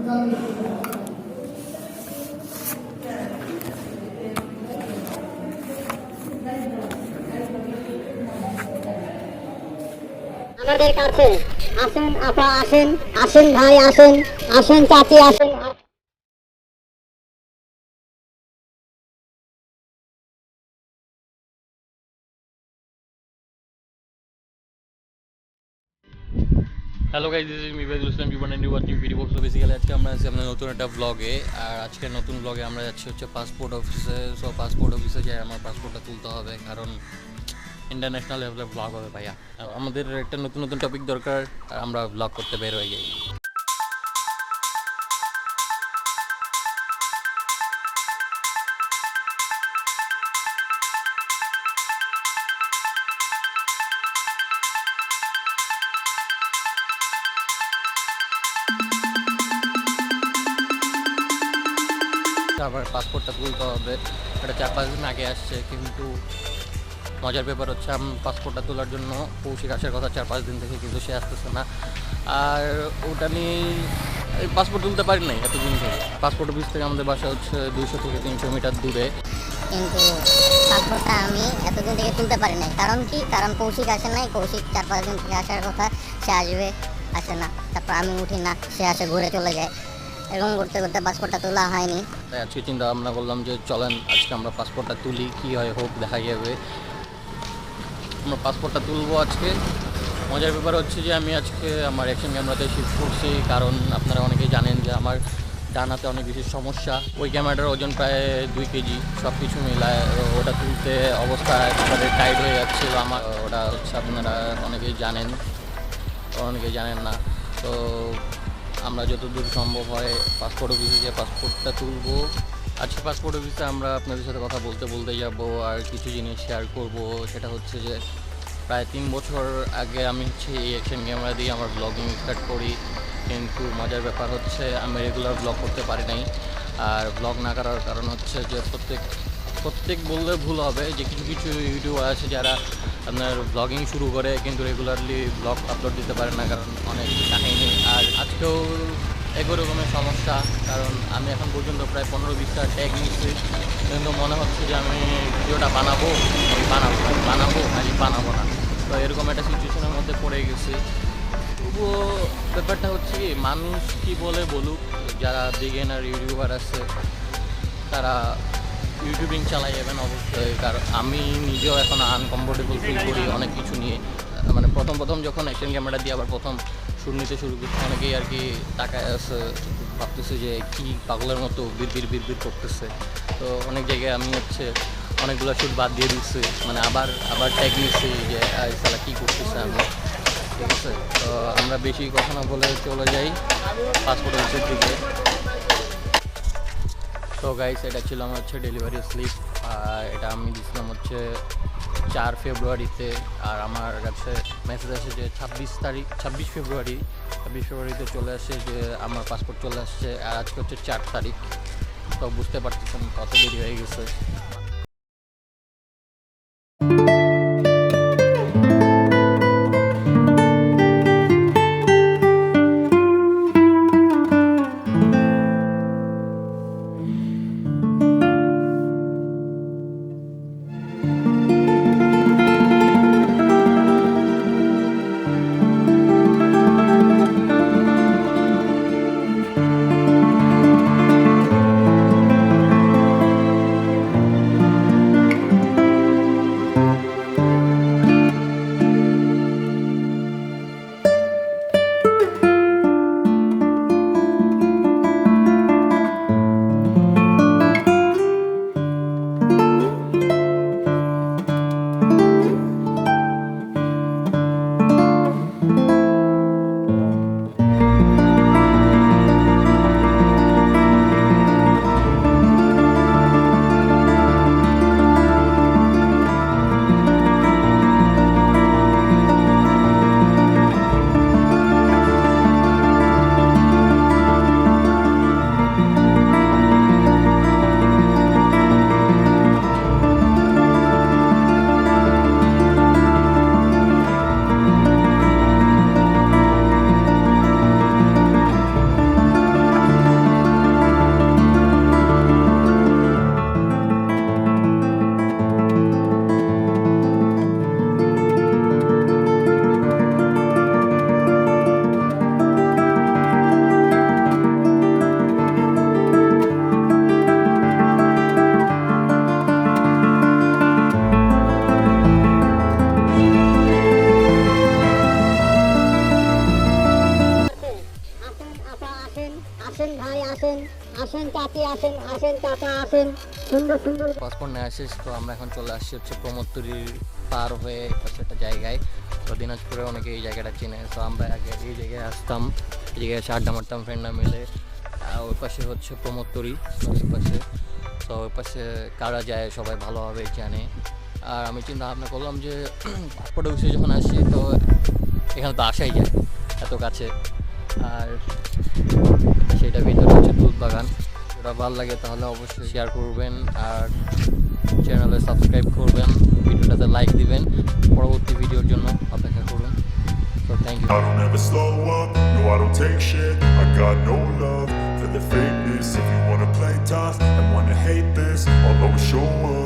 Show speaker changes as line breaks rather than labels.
আমাদের কাছে আসেন আপা, আসেন আসেন ভাই, আসেন আসেন চাচি, আসেন।
Hello guys, this is Mibaidul Islam Jibon and you watching video box. তো বেসিক্যালি আজকে আমরা আছি আমাদের নতুন একটা ব্লগে। আর আজকে নতুন ব্লগে আমরা যাচ্ছি হচ্ছে পাসপোর্ট অফিসে। সো পাসপোর্ট অফিসে যাই আমার পাসপোর্টটা তুলতে হবে, কারণ ইন্টারন্যাশনাল লেভেলের ব্লগ হবে ভাইয়া। আমাদের একটা নতুন নতুন টপিক দরকার, আর আমরা ব্লগ করতে বের হয়ে যাই। আমার পাসপোর্টটা তুলতে হবে, এটা 4-5 দিন আগে আসছে, কিন্তু মজার ব্যাপার হচ্ছে আমি পাসপোর্টটা তোলার জন্য কৌশিক আসার কথা 4-5 দিন থেকে, কিন্তু সে আসতেছে না। আর ওটা নিয়ে পাসপোর্ট তুলতে পারি নাই এতদিন থেকে। পাসপোর্ট অফিস থেকে আমাদের বাসা হচ্ছে 200 থেকে 300 মিটার দূরে,
কিন্তু পাসপোর্টটা আমি এতদিন থেকে তুলতে পারি নাই। কারণ কি? কারণ কৌশিক আসে নাই। কৌশিক 4-5 দিন থেকে আসার কথা, সে আসবে, আসে না। তারপর আমি উঠি না, সে আসে ঘুরে চলে যায়। এরকম করতে করতে পাসপোর্টটা তোলা হয়নি।
তাই আজকে চিন্তা ভাবনা করলাম যে চলেন আজকে আমরা পাসপোর্টটা তুলি, কী হয় হোক, দেখা যাবে। আমরা পাসপোর্টটা তুলবো আজকে। মজার ব্যাপার হচ্ছে যে আমি আজকে আমার অ্যাকশন ক্যামেরাতে শিফট করছি, কারণ আপনারা অনেকেই জানেন যে আমার ডান হাতে অনেক বেশি সমস্যা। ওই ক্যামেরাটার ওজন প্রায় 2 কেজি, সব কিছু মিলায় ওটা তুলতে অবস্থা একেবারে টাইট হয়ে যাচ্ছিল আমার। ওটা হচ্ছে আপনারা অনেকেই জানেন, অনেকেই জানেন না। তো আমরা যতদূর সম্ভব হয় পাসপোর্ট অফিসে যে পাসপোর্টটা তুলবো। আজকে পাসপোর্ট অফিসে আমরা আপনাদের সাথে কথা বলতে বলতে যাব, আর কিছু জিনিস শেয়ার করব। সেটা হচ্ছে যে প্রায় 3 বছর আগে আমি হচ্ছে এই অ্যাকশন ক্যামেরা দিয়ে আমার ব্লগিং স্টার্ট করি, কিন্তু মজার ব্যাপার হচ্ছে আমি রেগুলার ব্লগ করতে পারি নাই। আর ব্লগ না করার কারণ হচ্ছে যে প্রত্যেক বললে ভুল হবে, যে কিছু কিছু ইউটিউবার আছে যারা আপনার ব্লগিং শুরু করে কিন্তু রেগুলারলি ব্লগ আপলোড দিতে পারে না, কারণ অনেক কাহিনী। আর আজকেও একই রকমের সমস্যা, কারণ আমি এখন পর্যন্ত প্রায় 15-20টা ট্যাগ নিচ্ছি, কিন্তু মনে হচ্ছে যে আমি ভিডিওটা বানাবো বানাবো না। তো এরকম একটা সিচুয়েশনের মধ্যে পড়ে গেছি। তবুও ব্যাপারটা হচ্ছে কি, মানুষ কি বলে বলুক, যারা বিগিনার ইউটিউবার আছে তারা ইউটিউবিং চালাই যাবেন অবশ্যই। কারণ আমি নিজেও এখন আনকমফোর্টেবল ফিল করি অনেক কিছু নিয়ে। মানে প্রথম যখন অ্যাকশন ক্যামেরা দিয়ে আবার প্রথম শুট নিতে শুরু করছি, অনেকেই আর কি তাকায় আছে, ভাবতেছে যে কি পাগলের মতো বিড় করতেছে। তো অনেক জায়গায় আমি হচ্ছে অনেকগুলো শ্যুট বাদ দিয়ে দিচ্ছি, মানে আবার ট্যাগ নিচ্ছি যে সালা কী করতেছে আমি। ঠিক আছে, তো আমরা বেশি কথা না বলে চলে যাই পাসপোর্ট অফিসের দিকে। তো গাইস, এটা ছিল আমার হচ্ছে ডেলিভারি স্লিপ। এটা আমি দিয়েছিলাম হচ্ছে 4 ফেব্রুয়ারিতে। আর আমার কাছে মেসেজ আসে যে 26 ফেব্রুয়ারিতে চলে আসে যে আমার পাসপোর্ট চলে আসছে। আর আজকে হচ্ছে 4 তারিখ। তো বুঝতে পারতেছেন কত দেরি হয়ে গেছে।
আসেন আসেন ভাই আসেন আসেন চাচি আসেন আসেন চাচা আসেন সুন্দর সুন্দর
পাসপোর্ট নেওয়া শেষ, তো আমরা এখন চলে আসছি হচ্ছে প্রমোদতরীর পার হয়ে পাশে একটা জায়গায়। তো দিনাজপুরে অনেকে এই জায়গাটা চেনে, তো আমরা আগে এই জায়গায় আসতাম, এই জায়গায় এসে আড্ডা মারতাম ফ্রেন্ডরা মিলে। ওই পাশে হচ্ছে প্রমোদতরী, ওই পাশে, তো ওই পাশে কারা যায় সবাই ভালোভাবে জানে। আর আমি চিন্তা ভাবনা করলাম যে পাসপোর্ট অফিসে যখন আসি তো এখানে তো আসাই যায় এত কাছে। আর সেটা ভিতরে হচ্ছে দুধ বাগান। ওটা ভালো লাগে তাহলে অবশ্যই শেয়ার করবেন আর চ্যানেলে সাবস্ক্রাইব করবেন, ভিডিওটাতে লাইক দিবেন, পরবর্তী ভিডিওর জন্য অপেক্ষা করুন। তো thank you.
I don't ever slow up, no I don't take shit. I got no love for the fakeness. If you wanna play tough and wanna hate this, I'll always show up.